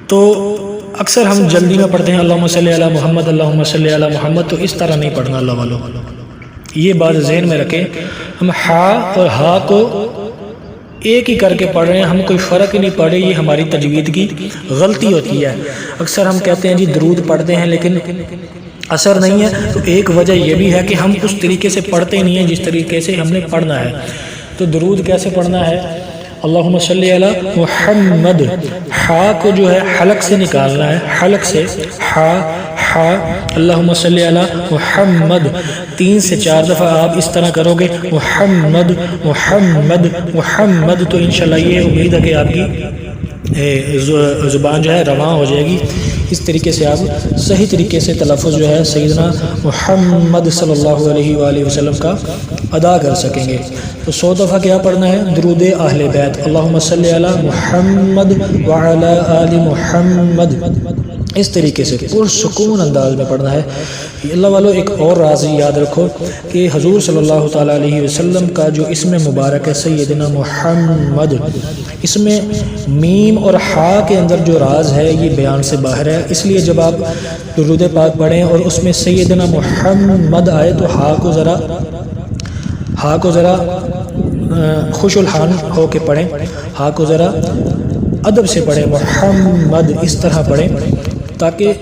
تو اکثر ہم جلدی میں پڑھتے ہیں اللہم صلی علی محمد، اللہم صلی علی محمد، تو اس طرح نہیں پڑھنا. اللہ والو یہ بات ذہن میں رکھیں، ہم ہا اور ہا کو ایک ہی کر کے پڑھ رہے ہیں، ہم کوئی فرق ہی نہیں پڑھ رہے. یہ ہماری تجوید کی غلطی ہوتی ہے. اکثر ہم کہتے ہیں جی درود پڑھتے ہیں لیکن اثر نہیں ہے، تو ایک وجہ یہ بھی ہے کہ ہم اس طریقے سے پڑھتے نہیں ہیں جس طریقے سے ہم نے پڑھنا ہے. تو درود کیسے پڑھنا ہے؟ اللہم صلی علی محمد، ہا کو جو ہے حلق سے نکالنا ہے، حلق سے ہا ہا. اللہم صلی علی محمد 3 سے 4 دفعہ آپ اس طرح کرو گے، محمد محمد محمد، تو انشاءاللہ یہ امید ہے کہ آپ کی زبان جو ہے رواں ہو جائے گی. اس طریقے سے آپ صحیح طریقے سے تلفظ جو ہے سیدنا محمد صلی اللہ علیہ وآلہ وسلم کا ادا کر سکیں گے. تو 100 دفعہ کیا پڑھنا ہے؟ درود اہل بیت، اللہم صلی علی محمد وعلی آل محمد. اس طریقے سے پرسکون انداز میں پڑھنا ہے. اللہ والو ایک اور راز یاد رکھو کہ حضور صلی اللہ تعالیٰ علیہ وسلم کا جو اسم مبارک ہے سیدنا محمد، اس میں میم اور ہا کے اندر جو راز ہے یہ بیان سے باہر ہے. اس لیے جب آپ درود پاک پڑھیں اور اس میں سیدنا محمد آئے تو ہا کو ذرا خوش الحان ہو کے پڑھیں، ہا کو ذرا ادب سے پڑھیں، محمد اس طرح پڑھیں تاکہ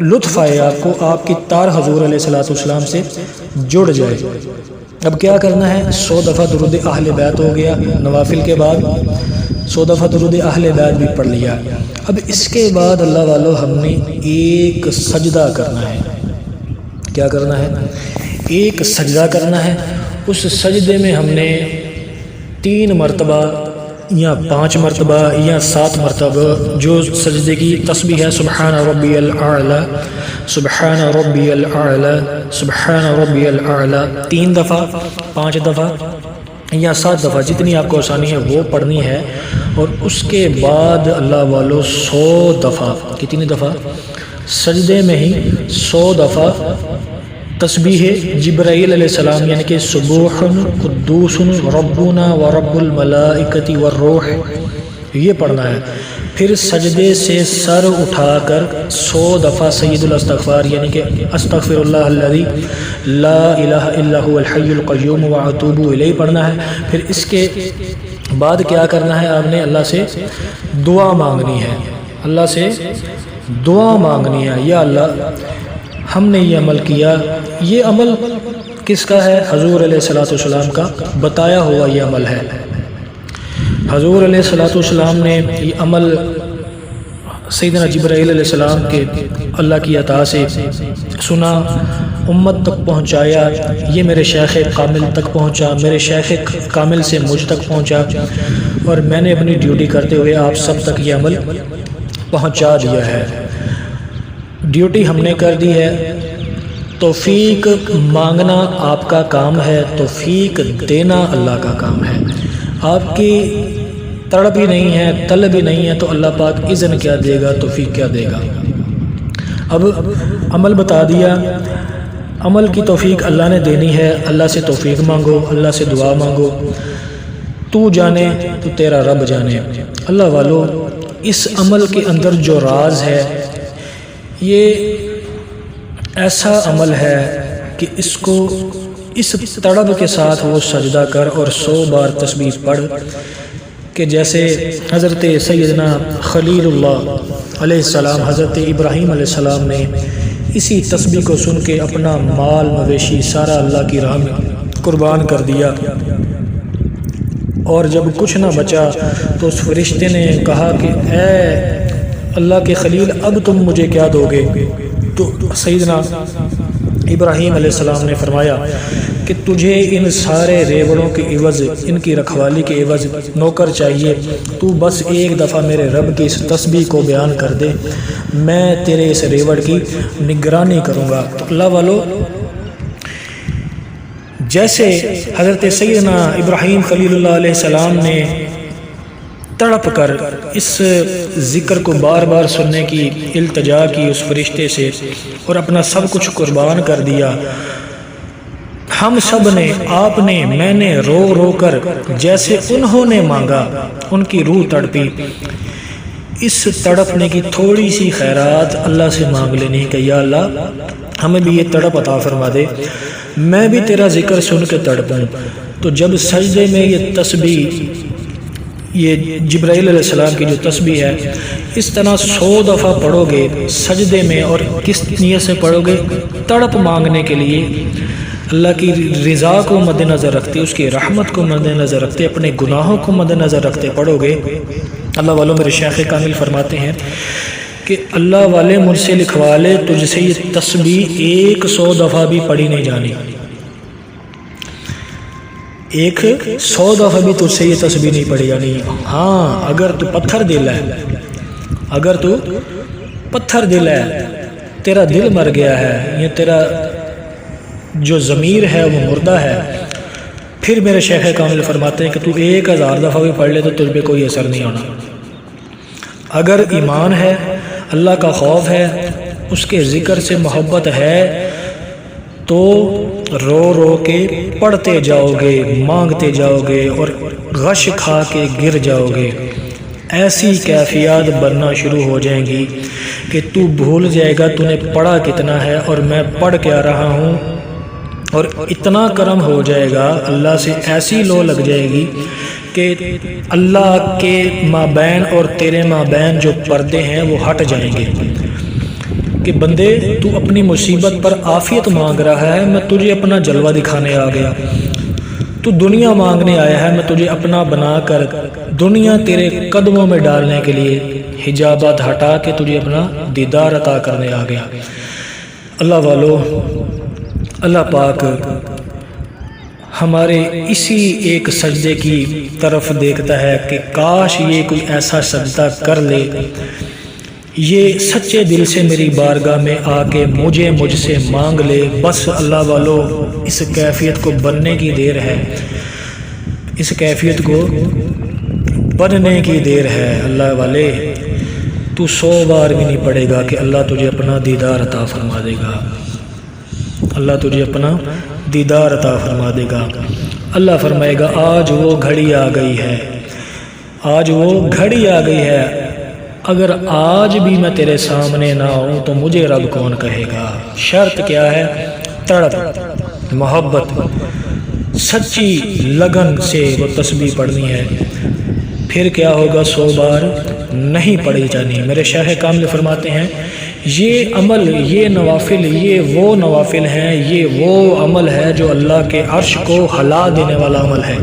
لطف آئے آپ کو، آپ کی تار حضور علیہ السلام سے جڑ جائے. اب کیا کرنا ہے؟ 100 دفعہ درود اہل بیت ہو گیا، نوافل کے بعد 100 دفعہ درود اہل بیت بھی پڑھ لیا. اب اس کے بعد اللہ والو ہم نے ایک سجدہ کرنا ہے. کیا کرنا ہے؟ ایک سجدہ کرنا ہے. اس سجدے میں ہم نے 3 مرتبہ یا 5 مرتبہ یا 7 مرتبہ جو سجدے کی تسبیح ہے سبحان ربی الاعلی، سبحان ربی الاعلی، سبحان ربی الاعلی 3 دفعہ، 5 دفعہ یا 7 دفعہ جتنی آپ کو آسانی ہے وہ پڑھنی ہے۔ اور اس کے بعد اللہ والو 100 دفعہ، کتنی دفعہ؟ سجدے میں ہی 100 دفعہ تسبیح جبرائیل علیہ السلام یعنی کہ سبوح قدوس ربنا و رب الملائکۃ والروح یہ پڑھنا ہے۔ پھر سجدے سے سر اٹھا کر 100 دفعہ سید الاستغفار یعنی کہ استغفر اللہ الذی لا الہ الا هو الحی القیوم واتوب الیہ پڑھنا ہے۔ پھر اس کے بعد کیا کرنا ہے؟ آپ نے اللہ سے دعا مانگنی ہے، اللہ سے دعا مانگنی ہے، یا اللہ ہم نے یہ عمل کیا، یہ عمل کس کا ہے؟ حضور علیہ الصلوۃ والسلام کا بتایا ہوا یہ عمل ہے۔ حضور علیہ الصلوۃ والسلام نے یہ عمل سیدنا جبرائیل علیہ السلام کے اللہ کی عطا سے سنا، امت تک پہنچایا، یہ میرے شیخ کامل تک پہنچا، میرے شیخ کامل سے مجھ تک پہنچا، اور میں نے اپنی ڈیوٹی کرتے ہوئے آپ سب تک یہ عمل پہنچا دیا ہے۔ ڈیوٹی ہم نے کر دی ہے، توفیق مانگنا آپ کا کام ہے، توفیق دینا اللہ کا کام ہے۔ آپ کی تڑپ ہی نہیں ہے، طلب ہی نہیں ہے، تو اللہ پاک اذن کیا دے گا، توفیق کیا دے گا؟ اب عمل بتا دیا، عمل کی توفیق اللہ نے دینی ہے، اللہ سے توفیق مانگو، اللہ سے دعا مانگو، تو جانے تو تیرا رب جانے۔ اللہ والو اس عمل کے اندر جو راز ہے یہ ایسا عمل ہے کہ اس کو اس تڑپ کے ساتھ وہ سجدہ کر اور 100 بار تسبیح پڑھ کہ جیسے حضرت سیدنا خلیل اللہ علیہ السلام، حضرت ابراہیم علیہ السلام نے اسی تسبیح کو سن کے اپنا مال مویشی سارا اللہ کی راہ میں قربان کر دیا، اور جب کچھ نہ بچا تو اس فرشتے نے کہا کہ اے اللہ کے خلیل اب تم مجھے کیا دو گے؟ تو سیدنا ابراہیم علیہ السلام نے فرمایا کہ تجھے ان سارے ریوڑوں کے عوض، ان کی رکھوالی کے عوض نوکر چاہیے، تو بس ایک دفعہ میرے رب کی اس تسبیح کو بیان کر دے، میں تیرے اس ریوڑ کی نگرانی کروں گا۔ تو اللہ والو جیسے حضرت سیدنا ابراہیم خلیل اللہ علیہ السلام نے تڑپ کر اس ذکر کو بار بار سننے کی التجا کی اس فرشتے سے اور اپنا سب کچھ قربان کر دیا، ہم سب نے، آپ نے، میں نے رو رو کر جیسے انہوں نے مانگا، ان کی روح تڑپی، اس تڑپنے کی تھوڑی سی خیرات اللہ سے مانگ لینی کہ یا اللہ ہمیں بھی یہ تڑپ عطا فرما دے، میں بھی تیرا ذکر سن کے تڑپوں۔ تو جب سجدے میں یہ تسبیح، یہ جبرائیل علیہ السلام کی جو تسبیح ہے، اس طرح 100 دفعہ پڑھو گے سجدے میں، اور کس نیت سے پڑھو گے؟ تڑپ مانگنے کے لیے، اللہ کی رضا کو مد نظر رکھتے، اس کی رحمت کو مد نظر رکھتے، اپنے گناہوں کو مد نظر رکھتے پڑھو گے۔ اللہ والوں میرے شیخ کامل فرماتے ہیں کہ اللہ والے مجھ سے لکھوا لے تجھ سے یہ تسبیح 100 دفعہ بھی پڑھی نہیں جانی، 100 دفعہ بھی تجھ سے یہ تسبیح نہیں پڑھی جانی۔ ہاں اگر تو پتھر دل ہے، اگر تو پتھر دل ہے، تیرا دل مر گیا ہے، یا تیرا جو ضمیر ہے وہ مردہ ہے، پھر میرے شیخ کامل فرماتے ہیں کہ تو 1000 دفعہ بھی پڑھ لے تو تجھ پہ کوئی اثر نہیں ہونا۔ اگر ایمان ہے، اللہ کا خوف ہے، اس کے ذکر سے محبت ہے، تو رو رو کے پڑھتے جاؤ گے، مانگتے جاؤ گے، اور غش کھا کے گر جاؤ گے۔ ایسی کیفیات بننا شروع ہو جائیں گی کہ تو بھول جائے گا تو نے پڑھا کتنا ہے اور میں پڑھ کیا رہا ہوں، اور اتنا کرم ہو جائے گا، اللہ سے ایسی لو لگ جائے گی کہ اللہ کے مابین اور تیرے مابین جو پردے ہیں وہ ہٹ جائیں گے کہ بندے تو اپنی مصیبت پر عافیت مانگ رہا ہے، میں تجھے اپنا جلوہ دکھانے آ گیا، تو دنیا مانگنے آیا ہے، میں تجھے اپنا بنا کر دنیا تیرے قدموں میں ڈالنے کے لیے حجابات ہٹا کے تجھے اپنا دیدار عطا کرنے آ گیا۔ اللہ والو، اللہ پاک ہمارے اسی ایک سجدے کی طرف دیکھتا ہے کہ کاش یہ کوئی ایسا سجدہ کر لے، یہ سچے دل سے میری بارگاہ میں آ کے مجھ سے مانگ لے۔ بس اللہ والو، اس کیفیت کو بننے کی دیر ہے، اس کیفیت کو بننے کی دیر ہے۔ اللہ والے، تو 100 بار بھی نہیں پڑے گا کہ اللہ تجھے اپنا دیدار عطا فرما دے گا، اللہ تجھے اپنا دیدار عطا فرما دے گا۔ اللہ فرمائے گا آج وہ گھڑی آ گئی ہے، آج وہ گھڑی آ گئی ہے، اگر آج بھی میں تیرے سامنے نہ ہوں تو مجھے رب کون کہے گا۔ شرط کیا ہے؟ تڑپ، محبت، سچی لگن سے وہ تسبیح پڑھنی ہے۔ پھر کیا ہوگا؟ 100 بار نہیں پڑھی جانی۔ میرے شاہ کامل فرماتے ہیں یہ عمل، یہ نوافل، یہ وہ نوافل ہیں، یہ وہ عمل ہے جو اللہ کے عرش کو ہلا دینے والا عمل ہے،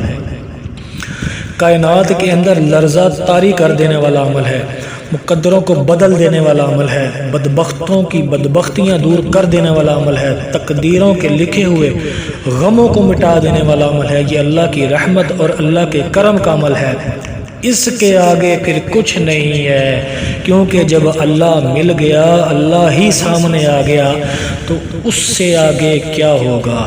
کائنات کے اندر لرزہ طاری کر دینے والا عمل ہے، مقدروں کو بدل دینے والا عمل ہے، بدبختوں کی بدبختیاں دور کر دینے والا عمل ہے، تقدیروں کے لکھے ہوئے غموں کو مٹا دینے والا عمل ہے۔ یہ اللہ کی رحمت اور اللہ کے کرم کا عمل ہے، اس کے آگے پھر کچھ نہیں ہے، کیونکہ جب اللہ مل گیا، اللہ ہی سامنے آ گیا، تو اس سے آگے کیا ہوگا؟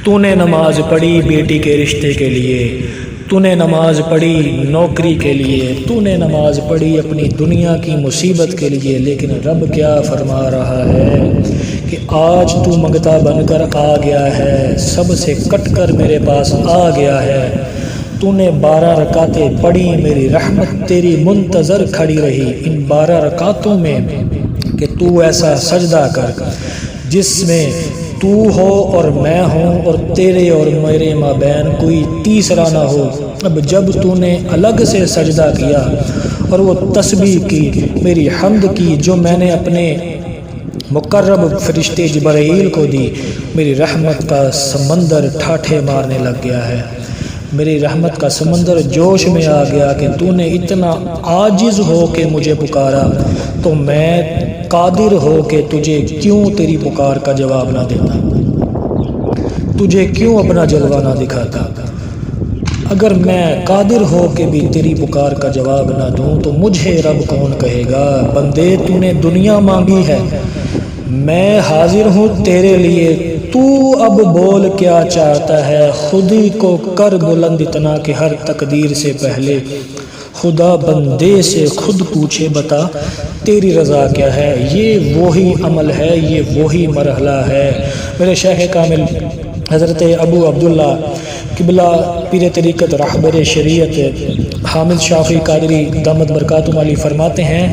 تو نے نماز پڑھی بیٹی کے رشتے کے لیے، تو نے نماز پڑھی نوکری کے لیے، تو نے نماز پڑھی اپنی دنیا کی مصیبت کے لیے، لیکن رب کیا فرما رہا ہے کہ آج تو منگتا بن کر آ گیا ہے، سب سے کٹ کر میرے پاس آ گیا ہے، تو نے 12 رکعتیں پڑھی، میری رحمت تیری منتظر کھڑی رہی ان 12 رکعتوں میں کہ تو ایسا سجدہ کر جس میں تو ہو اور میں ہوں اور تیرے اور میرے مابین کوئی تیسرا نہ ہو۔ اب جب تو نے الگ سے سجدہ کیا اور وہ تسبیح کی، میری حمد کی جو میں نے اپنے مقرب فرشتے جبرائیل کو دی، میری رحمت کا سمندر ٹھاٹھے مارنے لگ گیا ہے، میری رحمت کا سمندر جوش میں آ گیا کہ تو نے اتنا عاجز ہو کے مجھے پکارا، تو میں قادر ہو کے تجھے کیوں تیری پکار کا جواب نہ دیتا، تجھے کیوں اپنا جلوہ نہ دکھاتا۔ اگر میں قادر ہو کے بھی تیری پکار کا جواب نہ دوں تو مجھے رب کون کہے گا؟ بندے، تو نے دنیا مانگی ہے، میں حاضر ہوں تیرے لیے، تو اب بول کیا چاہتا ہے؟ خود ہی کو کر بلند اتنا کہ ہر تقدیر سے پہلے خدا بندے سے خود پوچھے بتا تیری رضا کیا ہے۔ یہ وہی عمل ہے، یہ وہی مرحلہ ہے۔ میرے شیخ کامل حضرت ابو عبداللہ قبلہ پیر طریقت رہبر شریعت حامد شافعی قادری دامت برکاتہم علی فرماتے ہیں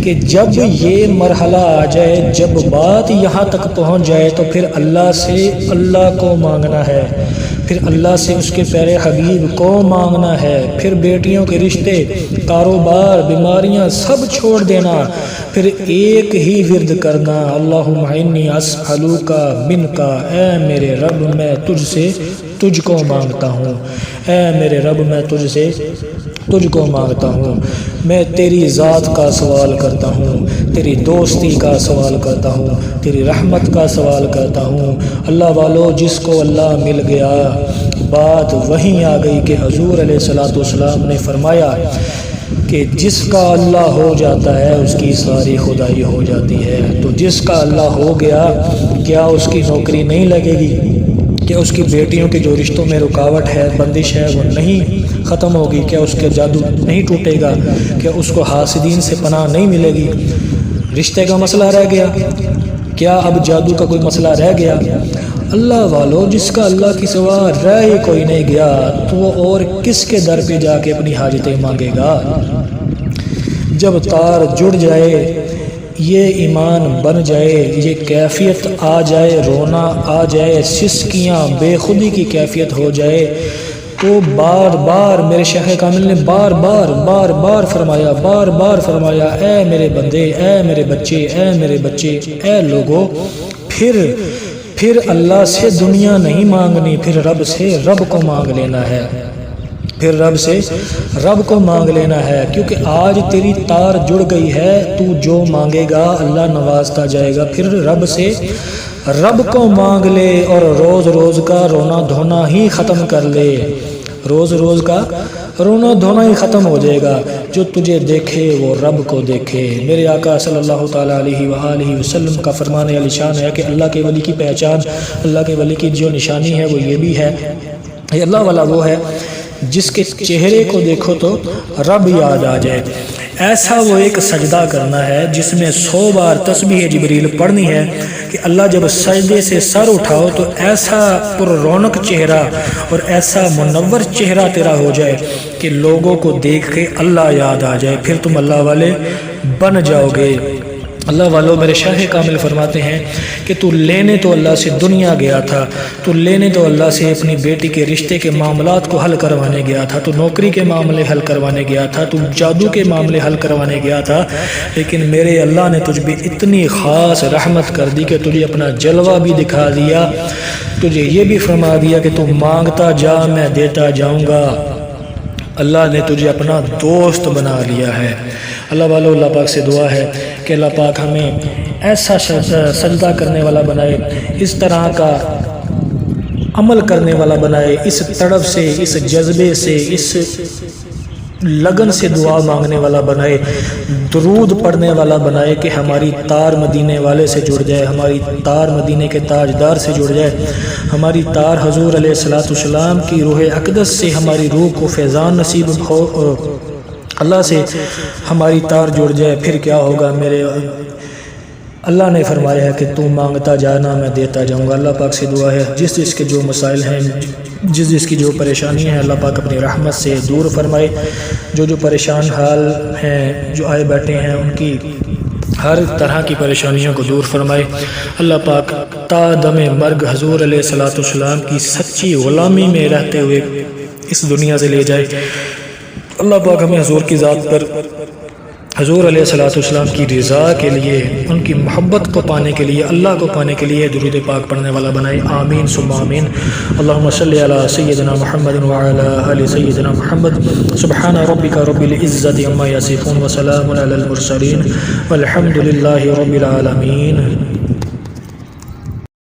کہ جب یہ مرحلہ آ جائے، جب بات یہاں تک پہنچ جائے تو پھر اللہ سے اللہ کو مانگنا ہے، پھر اللہ سے اس کے پیارے حبیب کو مانگنا ہے، پھر بیٹیوں کے رشتے، کاروبار، بیماریاں سب چھوڑ دینا، پھر ایک ہی ورد کرنا، اللہم انی اسألوک منک، اے میرے رب میں تجھ سے تجھ کو مانگتا ہوں، اے میرے رب میں تجھ کو مانگتا ہوں، میں تیری ذات کا سوال کرتا ہوں، تیری دوستی کا سوال کرتا ہوں، تیری رحمت کا سوال کرتا ہوں۔ اللہ والو، جس کو اللہ مل گیا، بات وہیں آ گئی کہ حضور علیہ السلام نے فرمایا کہ جس کا اللہ ہو جاتا ہے اس کی ساری خدائی ہو جاتی ہے۔ تو جس کا اللہ ہو گیا، کیا اس کی نوکری نہیں لگے گی؟ کیا اس کی بیٹیوں کے جو رشتوں میں رکاوٹ ہے، بندش ہے، وہ نہیں ختم ہوگی؟ کیا اس کے جادو نہیں ٹوٹے گا؟ کیا اس کو حاسدین سے پناہ نہیں ملے گی؟ رشتے کا مسئلہ رہ گیا، کیا اب جادو کا کوئی مسئلہ رہ گیا؟ اللہ والو، جس کا اللہ کی سوا رہ ہی کوئی نہیں گیا تو وہ اور کس کے در پہ جا کے اپنی حاجتیں مانگے گا؟ جب تار جڑ جائے، یہ ایمان بن جائے، یہ کیفیت آ جائے، رونا آ جائے، سسکیاں، بے خودی کی کیفیت ہو جائے، تو بار بار میرے شیخ کامل نے بار بار فرمایا، اے میرے بندے، اے میرے بچے، اے میرے بچے، اے لوگو، پھر اللہ سے دنیا نہیں مانگنی، پھر رب سے رب کو مانگ لینا ہے۔ پھر رب سے رب کو مانگ لینا ہے، کیونکہ آج تیری تار جڑ گئی ہے، تو جو مانگے گا اللہ نوازتا جائے گا۔ پھر رب سے رب کو مانگ لے اور روز روز کا رونا دھونا ہی ختم کر لے، روز روز کا رونا دھونا ہی ختم ہو جائے گا۔ جو تجھے دیکھے وہ رب کو دیکھے۔ میرے آقا صلی اللہ تعالیٰ علیہ وآلہ وسلم کا فرمان علی شان ہے کہ اللہ کے ولی کی پہچان، اللہ کے ولی کی جو نشانی ہے وہ یہ بھی ہے، یہ اللہ والا وہ ہے جس کے چہرے کو دیکھو تو رب یاد آ جائے۔ ایسا وہ ایک سجدہ کرنا ہے جس میں 100 بار تسبیح جبریل پڑھنی ہے کہ اللہ جب سجدے سے سر اٹھاؤ تو ایسا پر رونق چہرہ اور ایسا منور چہرہ تیرا ہو جائے کہ لوگوں کو دیکھ کے اللہ یاد آ جائے، پھر تم اللہ والے بن جاؤ گے۔ اللہ والوں، میرے شاہ کامل فرماتے ہیں کہ تو لینے تو اللہ سے دنیا گیا تھا، تو لینے تو اللہ سے اپنی بیٹی کے رشتے کے معاملات کو حل کروانے گیا تھا، تو نوکری کے معاملے حل کروانے گیا تھا، تو جادو کے معاملے حل کروانے گیا تھا، لیکن میرے اللہ نے تجھ پہ اتنی خاص رحمت کر دی کہ تجھے اپنا جلوہ بھی دکھا دیا، تجھے یہ بھی فرما دیا کہ تو مانگتا جا میں دیتا جاؤں گا۔ اللہ نے تجھے اپنا دوست بنا لیا ہے۔ اللہ والو، اللہ پاک سے دعا ہے کہ اللہ پاک ہمیں ایسا سجدہ کرنے والا بنائے، اس طرح کا عمل کرنے والا بنائے، اس تڑپ سے، اس جذبے سے، اس لگن سے دعا مانگنے والا بنائے، درود پڑھنے والا بنائے کہ ہماری تار مدینے والے سے جڑ جائے، ہماری تار مدینے کے تاجدار سے جڑ جائے، ہماری تار حضور علیہ السلام کی روح اقدس سے ہماری روح کو فیضان نصیب ہو، اللہ سے ہماری تار جڑ جائے۔ پھر کیا ہوگا؟ میرے اللہ نے فرمایا ہے کہ تو مانگتا جانا میں دیتا جاؤں گا۔ اللہ پاک سے دعا ہے جس جس کے جو مسائل ہیں، جس کی جو پریشانیاں ہیں، اللہ پاک اپنی رحمت سے دور فرمائے۔ جو پریشان حال ہیں، جو آئے بیٹھے ہیں، ان کی ہر طرح کی پریشانیوں کو دور فرمائے۔ اللہ پاک تا دم مرگ حضور علیہ السلام کی سچی غلامی میں رہتے ہوئے اس دنیا سے لے جائے۔ اللہ پاک ہمیں حضور کی ذات پر، حضور علیہ السلام کی رضا کے لیے، ان کی محبت کو پانے کے لیے، اللہ کو پانے کے لیے درود پاک پڑھنے والا بنائے۔ آمین ثم آمین۔ اللہم صلی علی سیدنا محمد وعلی آل سیدنا محمد۔ سبحان ربک رب العزت عما یصفون وسلام علی المرسلین والحمد للہ رب العالمین۔